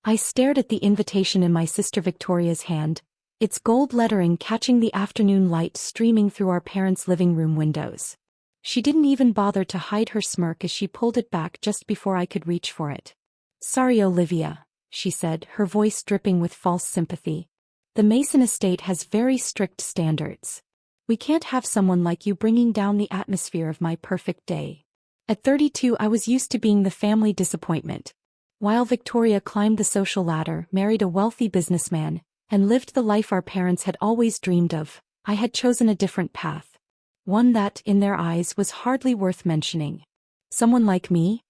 I stared at the invitation in my sister Victoria's hand, its gold lettering catching the afternoon light streaming through our parents' living room windows. She didn't even bother to hide her smirk as she pulled it back just before I could reach for it. "Sorry, Olivia," she said, her voice dripping with false sympathy. "The Mason estate has very strict standards. We can't have someone like you bringing down the atmosphere of my perfect day." At 32, I was used to being the family disappointment. While Victoria climbed the social ladder, married a wealthy businessman, and lived the life our parents had always dreamed of, I had chosen a different path. One that, in their eyes, was hardly worth mentioning. "Someone like me?"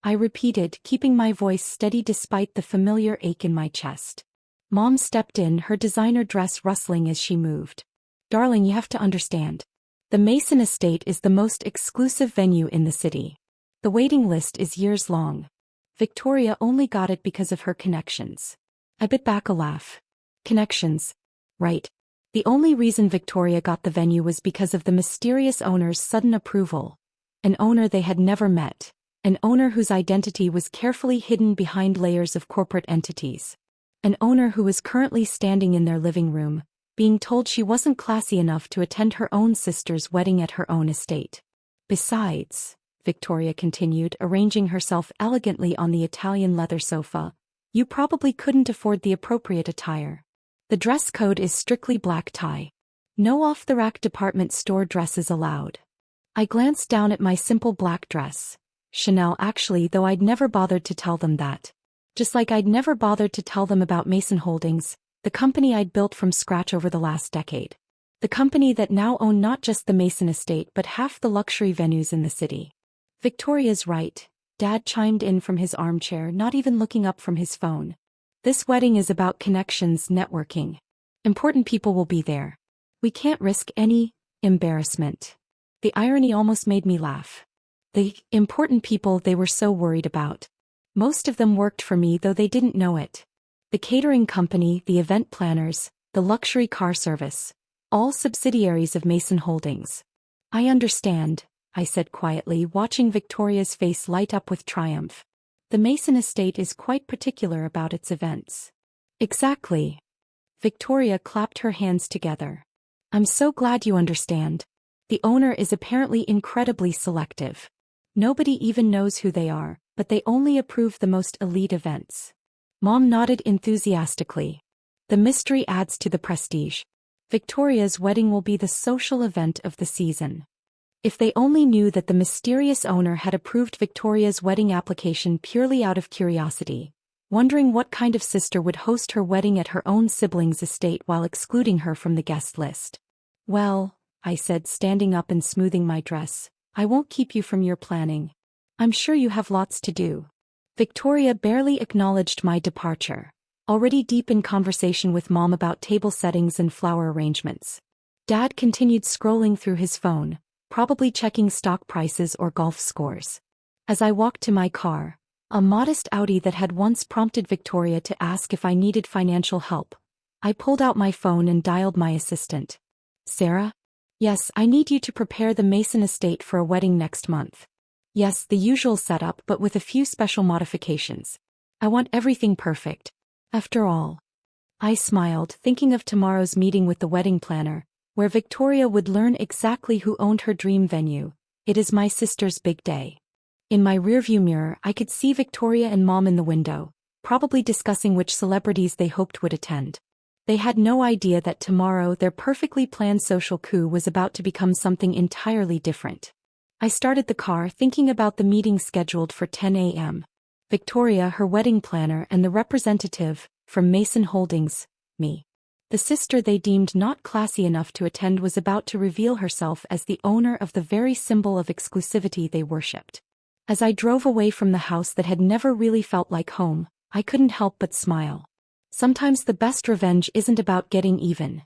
I repeated, keeping my voice steady despite the familiar ache in my chest. Mom stepped in, her designer dress rustling as she moved. "Darling, you have to understand. The Mason estate is the most exclusive venue in the city. The waiting list is years long. Victoria only got it because of her connections." I bit back a laugh. Connections. Right. The only reason Victoria got the venue was because of the mysterious owner's sudden approval. An owner they had never met. An owner whose identity was carefully hidden behind layers of corporate entities. An owner who was currently standing in their living room, being told she wasn't classy enough to attend her own sister's wedding at her own estate. "Besides," Victoria continued, arranging herself elegantly on the Italian leather sofa, "you probably couldn't afford the appropriate attire. The dress code is strictly black tie. No off-the-rack department store dresses allowed." I glanced down at my simple black dress. Chanel actually, though I'd never bothered to tell them that. Just like I'd never bothered to tell them about Mason Holdings, the company I'd built from scratch over the last decade. The company that now owned not just the Mason estate but half the luxury venues in the city. "Victoria's right," Dad chimed in from his armchair, not even looking up from his phone. "This wedding is about connections, networking. Important people will be there. We can't risk any embarrassment." The irony almost made me laugh. The important people they were so worried about. Most of them worked for me, though they didn't know it. The catering company, the event planners, the luxury car service. All subsidiaries of Mason Holdings. "I understand," I said quietly, watching Victoria's face light up with triumph. "The Mason estate is quite particular about its events." "Exactly." Victoria clapped her hands together. "I'm so glad you understand. The owner is apparently incredibly selective. Nobody even knows who they are, but they only approve the most elite events." Mom nodded enthusiastically. "The mystery adds to the prestige. Victoria's wedding will be the social event of the season." If they only knew that the mysterious owner had approved Victoria's wedding application purely out of curiosity, wondering what kind of sister would host her wedding at her own sibling's estate while excluding her from the guest list. "Well," I said, standing up and smoothing my dress, "I won't keep you from your planning. I'm sure you have lots to do." Victoria barely acknowledged my departure, already deep in conversation with Mom about table settings and flower arrangements. Dad continued scrolling through his phone, probably checking stock prices or golf scores. As I walked to my car, a modest Audi that had once prompted Victoria to ask if I needed financial help, I pulled out my phone and dialed my assistant. "Sarah? Yes, I need you to prepare the Mason estate for a wedding next month. Yes, the usual setup, but with a few special modifications. I want everything perfect. After all." I smiled, thinking of tomorrow's meeting with the wedding planner, where Victoria would learn exactly who owned her dream venue. It is my sister's big day. In my rearview mirror, I could see Victoria and Mom in the window, probably discussing which celebrities they hoped would attend. They had no idea that tomorrow their perfectly planned social coup was about to become something entirely different. I started the car, thinking about the meeting scheduled for 10 a.m. Victoria, her wedding planner, and the representative from Mason Holdings, me. The sister they deemed not classy enough to attend was about to reveal herself as the owner of the very symbol of exclusivity they worshipped. As I drove away from the house that had never really felt like home, I couldn't help but smile. Sometimes the best revenge isn't about getting even.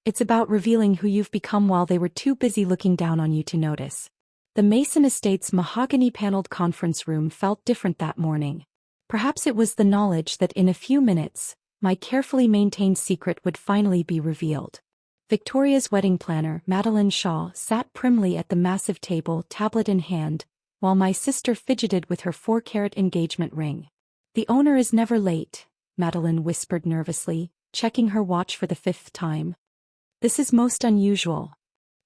It's about revealing who you've become while they were too busy looking down on you to notice. The Mason Estate's mahogany-paneled conference room felt different that morning. Perhaps it was the knowledge that in a few minutes, my carefully maintained secret would finally be revealed. Victoria's wedding planner, Madeline Shaw, sat primly at the massive table, tablet in hand, while my sister fidgeted with her 4-carat engagement ring. "The owner is never late," Madeline whispered nervously, checking her watch for the 5th time. This is most unusual.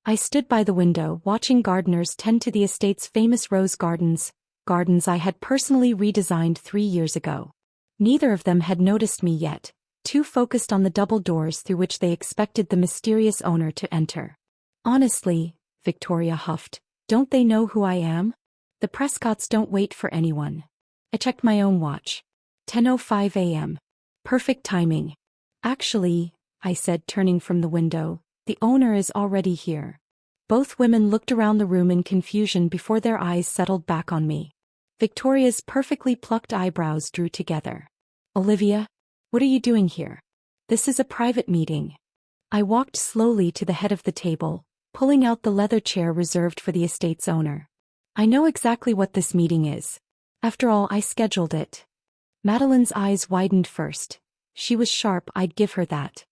I stood by the window watching gardeners tend to the estate's famous rose gardens I had personally redesigned 3 years ago. Neither of them had noticed me yet, too focused on the double doors through which they expected the mysterious owner to enter. Honestly, Victoria huffed, don't they know who I am? The Prescotts don't wait for anyone. I checked my own watch. 10:05 a.m. Perfect timing. Actually, I said, turning from the window, the owner is already here. Both women looked around the room in confusion before their eyes settled back on me. Victoria's perfectly plucked eyebrows drew together. Olivia? What are you doing here? This is a private meeting. I walked slowly to the head of the table, pulling out the leather chair reserved for the estate's owner. I know exactly what this meeting is. After all, I scheduled it. Madeline's eyes widened first. She was sharp, I'd give her that.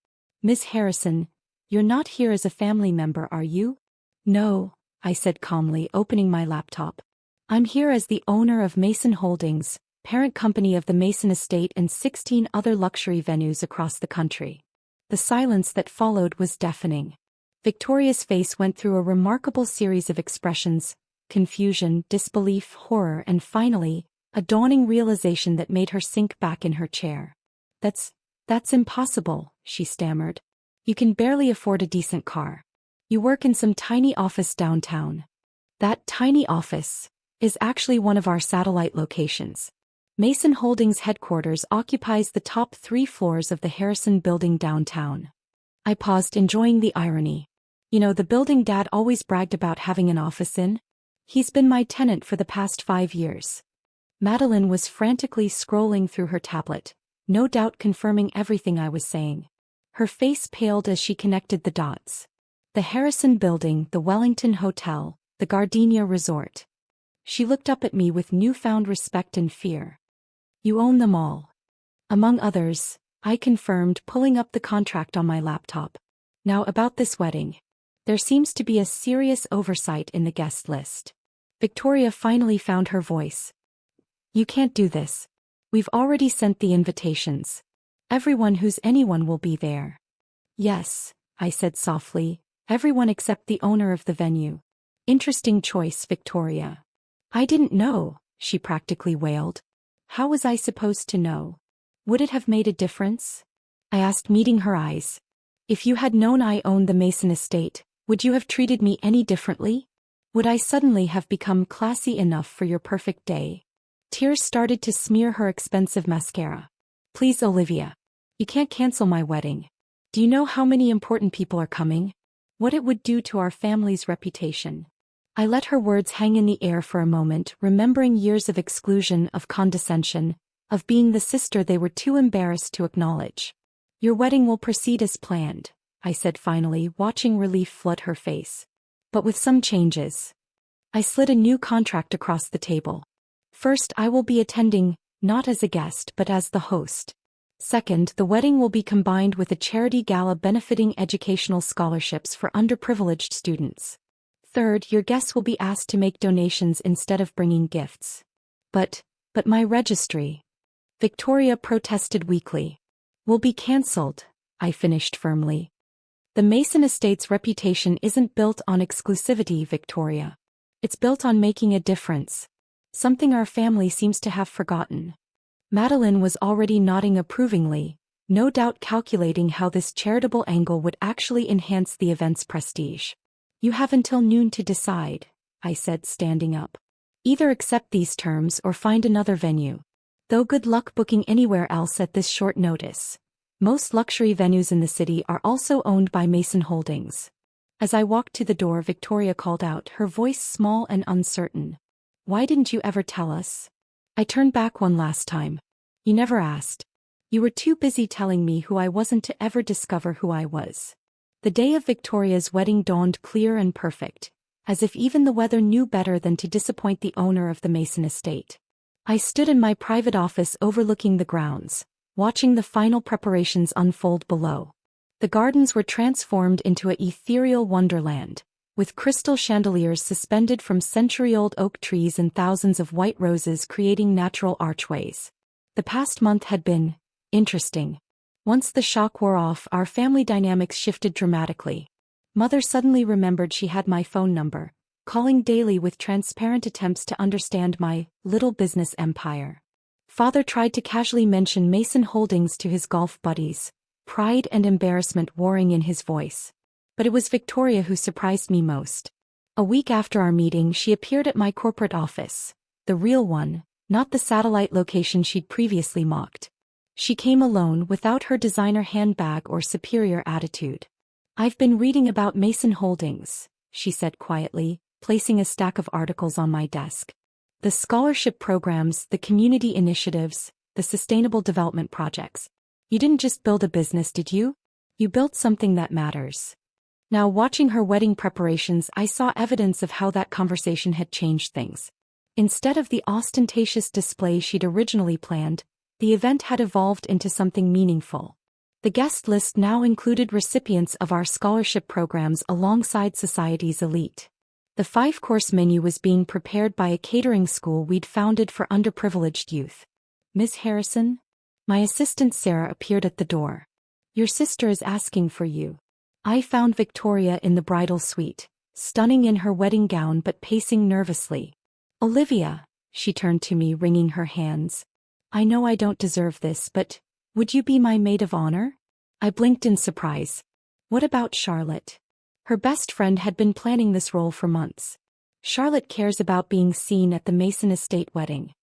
Miss Harrison, you're not here as a family member, are you? No, I said calmly, opening my laptop. I'm here as the owner of Mason Holdings, parent company of the Mason Estate and 16 other luxury venues across the country. The silence that followed was deafening. Victoria's face went through a remarkable series of expressions: confusion, disbelief, horror, and finally, a dawning realization that made her sink back in her chair. That's impossible, she stammered. You can barely afford a decent car. You work in some tiny office downtown. That tiny office is actually one of our satellite locations. Mason Holdings headquarters occupies the top 3 floors of the Harrison building downtown. I paused, enjoying the irony. You know, the building Dad always bragged about having an office in? He's been my tenant for the past 5 years. Madeline was frantically scrolling through her tablet, no doubt confirming everything I was saying. Her face paled as she connected the dots. The Harrison building, the Wellington Hotel, the Gardenia Resort. She looked up at me with newfound respect and fear. You own them all. Among others, I confirmed, pulling up the contract on my laptop. Now about this wedding. There seems to be a serious oversight in the guest list. Victoria finally found her voice. You can't do this. We've already sent the invitations. Everyone who's anyone will be there. Yes, I said softly, everyone except the owner of the venue. Interesting choice, Victoria. I didn't know, she practically wailed. How was I supposed to know? Would it have made a difference? I asked, meeting her eyes. If you had known I owned the Mason estate, would you have treated me any differently? Would I suddenly have become classy enough for your perfect day? Tears started to smear her expensive mascara. Please, Olivia. You can't cancel my wedding. Do you know how many important people are coming? What it would do to our family's reputation? I let her words hang in the air for a moment, remembering years of exclusion, of condescension, of being the sister they were too embarrassed to acknowledge. Your wedding will proceed as planned, I said finally, watching relief flood her face. But with some changes. I slid a new contract across the table. First, I will be attending, not as a guest but as the host. Second, the wedding will be combined with a charity gala benefiting educational scholarships for underprivileged students. Third, your guests will be asked to make donations instead of bringing gifts. But my registry, Victoria protested weakly, will be cancelled, I finished firmly. The Mason estate's reputation isn't built on exclusivity, Victoria. It's built on making a difference. Something our family seems to have forgotten. Madeline was already nodding approvingly, no doubt calculating how this charitable angle would actually enhance the event's prestige. You have until noon to decide, I said, standing up. Either accept these terms or find another venue. Though good luck booking anywhere else at this short notice. Most luxury venues in the city are also owned by Mason Holdings. As I walked to the door, Victoria called out, her voice small and uncertain. Why didn't you ever tell us? I turned back one last time. You never asked. You were too busy telling me who I wasn't to ever discover who I was. The day of Victoria's wedding dawned clear and perfect, as if even the weather knew better than to disappoint the owner of the Mason estate. I stood in my private office overlooking the grounds, watching the final preparations unfold below. The gardens were transformed into an ethereal wonderland, with crystal chandeliers suspended from century-old oak trees and thousands of white roses creating natural archways. The past month had been Interesting. Once the shock wore off, our family dynamics shifted dramatically. Mother suddenly remembered she had my phone number, calling daily with transparent attempts to understand my little business empire. Father tried to casually mention Mason Holdings to his golf buddies, pride and embarrassment warring in his voice. But it was Victoria who surprised me most. A week after our meeting, she appeared at my corporate office, the real one, not the satellite location she'd previously mocked. She came alone, without her designer handbag or superior attitude. "I've been reading about Mason Holdings," she said quietly, placing a stack of articles on my desk. "The scholarship programs, the community initiatives, the sustainable development projects. You didn't just build a business, did you? You built something that matters." Now, watching her wedding preparations, I saw evidence of how that conversation had changed things. Instead of the ostentatious display she'd originally planned, the event had evolved into something meaningful. The guest list now included recipients of our scholarship programs alongside society's elite. The 5-course menu was being prepared by a catering school we'd founded for underprivileged youth. "Ms. Harrison?" My assistant Sarah appeared at the door. "Your sister is asking for you." I found Victoria in the bridal suite, stunning in her wedding gown but pacing nervously. "Olivia," she turned to me, wringing her hands. "I know I don't deserve this, but would you be my maid of honor?" I blinked in surprise. What about Charlotte? Her best friend had been planning this role for months. "Charlotte cares about being seen at the Mason estate wedding."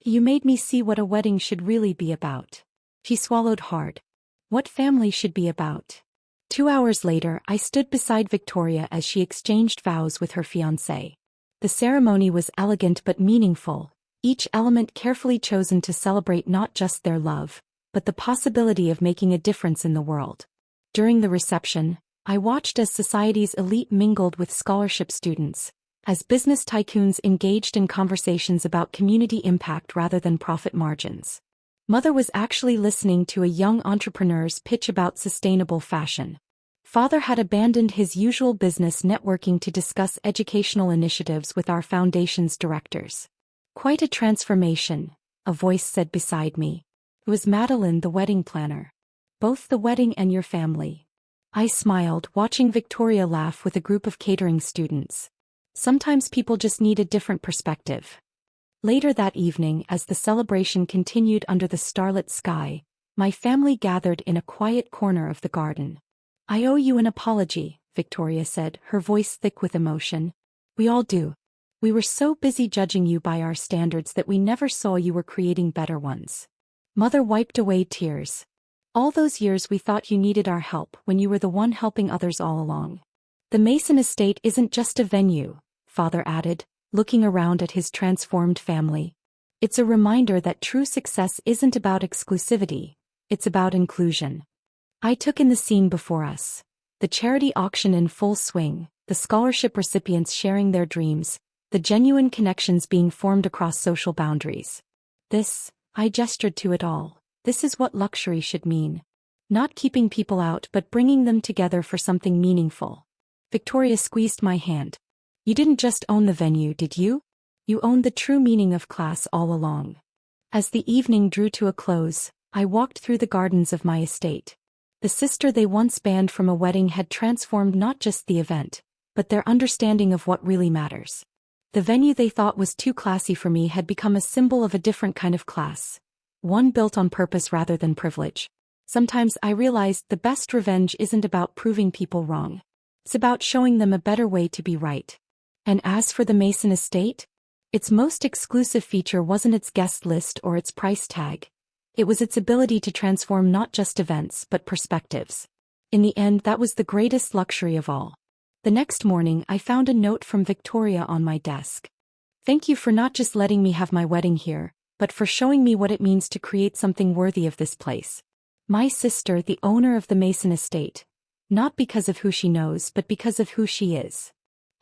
"You made me see what a wedding should really be about." She swallowed hard. "What family should be about." 2 hours later, I stood beside Victoria as she exchanged vows with her fiancé. The ceremony was elegant but meaningful, each element carefully chosen to celebrate not just their love, but the possibility of making a difference in the world. During the reception, I watched as society's elite mingled with scholarship students, as business tycoons engaged in conversations about community impact rather than profit margins. Mother was actually listening to a young entrepreneur's pitch about sustainable fashion. Father had abandoned his usual business networking to discuss educational initiatives with our foundation's directors. "Quite a transformation," a voice said beside me. It was Madeline, the wedding planner. "Both the wedding and your family." I smiled, watching Victoria laugh with a group of catering students. Sometimes people just need a different perspective. Later that evening, as the celebration continued under the starlit sky, my family gathered in a quiet corner of the garden. "I owe you an apology," Victoria said, her voice thick with emotion. "We all do. We were so busy judging you by our standards that we never saw you were creating better ones." Mother wiped away tears. "All those years we thought you needed our help when you were the one helping others all along." "The Mason estate isn't just a venue," Father added, looking around at his transformed family. "It's a reminder that true success isn't about exclusivity, it's about inclusion." I took in the scene before us. The charity auction in full swing, the scholarship recipients sharing their dreams, the genuine connections being formed across social boundaries. I gestured to it all. This is what luxury should mean. Not keeping people out but bringing them together for something meaningful. Victoria squeezed my hand. "You didn't just own the venue, did you? You owned the true meaning of class all along." As the evening drew to a close, I walked through the gardens of my estate. The sister they once banned from a wedding had transformed not just the event, but their understanding of what really matters. The venue they thought was too classy for me had become a symbol of a different kind of class, one built on purpose rather than privilege. Sometimes I realized the best revenge isn't about proving people wrong. It's about showing them a better way to be right. And as for the Mason estate, its most exclusive feature wasn't its guest list or its price tag. It was its ability to transform not just events but perspectives. In the end, that was the greatest luxury of all. The next morning, I found a note from Victoria on my desk. "Thank you for not just letting me have my wedding here, but for showing me what it means to create something worthy of this place. My sister, the owner of the Mason estate, not because of who she knows but because of who she is."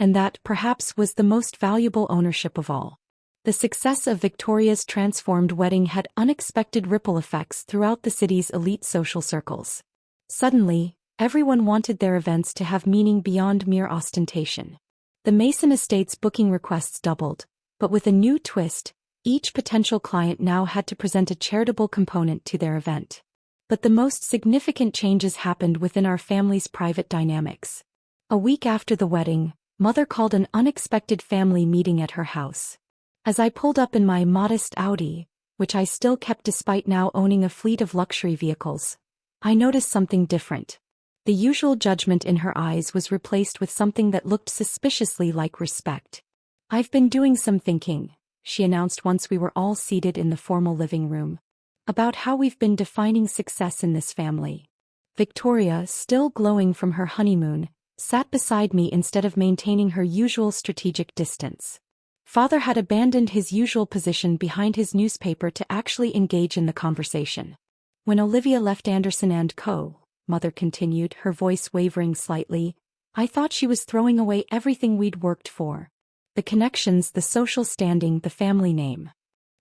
And that, perhaps, was the most valuable ownership of all. The success of Victoria's transformed wedding had unexpected ripple effects throughout the city's elite social circles. Suddenly, everyone wanted their events to have meaning beyond mere ostentation. The Mason estate's booking requests doubled, but with a new twist: Each potential client now had to present a charitable component to their event. But the most significant changes happened within our family's private dynamics. A week after the wedding, Mother called an unexpected family meeting at her house. As I pulled up in my modest Audi, which I still kept despite now owning a fleet of luxury vehicles, I noticed something different. The usual judgment in her eyes was replaced with something that looked suspiciously like respect. "I've been doing some thinking," she announced once we were all seated in the formal living room, "about how we've been defining success in this family." Victoria, still glowing from her honeymoon, sat beside me instead of maintaining her usual strategic distance. Father had abandoned his usual position behind his newspaper to actually engage in the conversation. "When Olivia left Anderson & Co., Mother continued, her voice wavering slightly, "I thought she was throwing away everything we'd worked for. The connections, the social standing, the family name."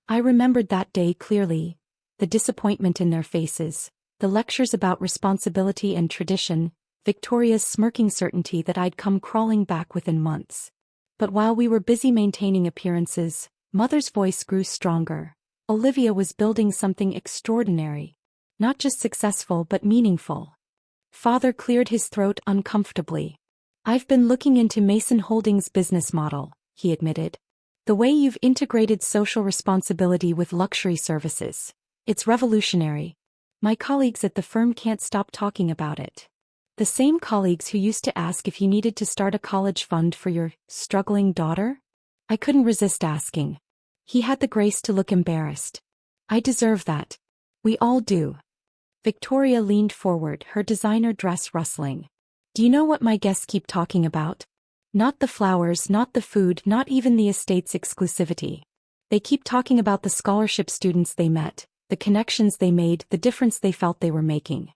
I remembered that day clearly, the disappointment in their faces, the lectures about responsibility and tradition, Victoria's smirking certainty that I'd come crawling back within months. But while we were busy maintaining appearances, Mother's voice grew stronger. Olivia was building something extraordinary. Not just successful but meaningful. Father cleared his throat uncomfortably. "I've been looking into Mason Holdings' business model," he admitted. "The way you've integrated social responsibility with luxury services. It's revolutionary. My colleagues at the firm can't stop talking about it." The same colleagues who used to ask if you needed to start a college fund for your struggling daughter? I couldn't resist asking. He had the grace to look embarrassed. "I deserve that. We all do." Victoria leaned forward, her designer dress rustling. "Do you know what my guests keep talking about? Not the flowers, not the food, not even the estate's exclusivity. They keep talking about the scholarship students they met, the connections they made, the difference they felt they were making.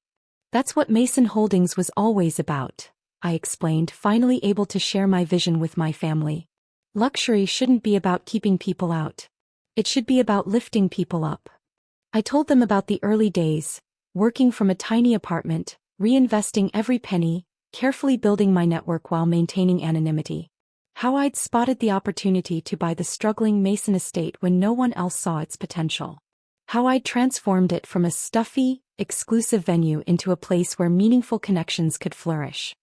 That's what Mason Holdings was always about," I explained, finally able to share my vision with my family. "Luxury shouldn't be about keeping people out. It should be about lifting people up." I told them about the early days, working from a tiny apartment, reinvesting every penny, carefully building my network while maintaining anonymity. How I'd spotted the opportunity to buy the struggling Mason estate when no one else saw its potential. How I'd transformed it from a stuffy, exclusive venue into a place where meaningful connections could flourish.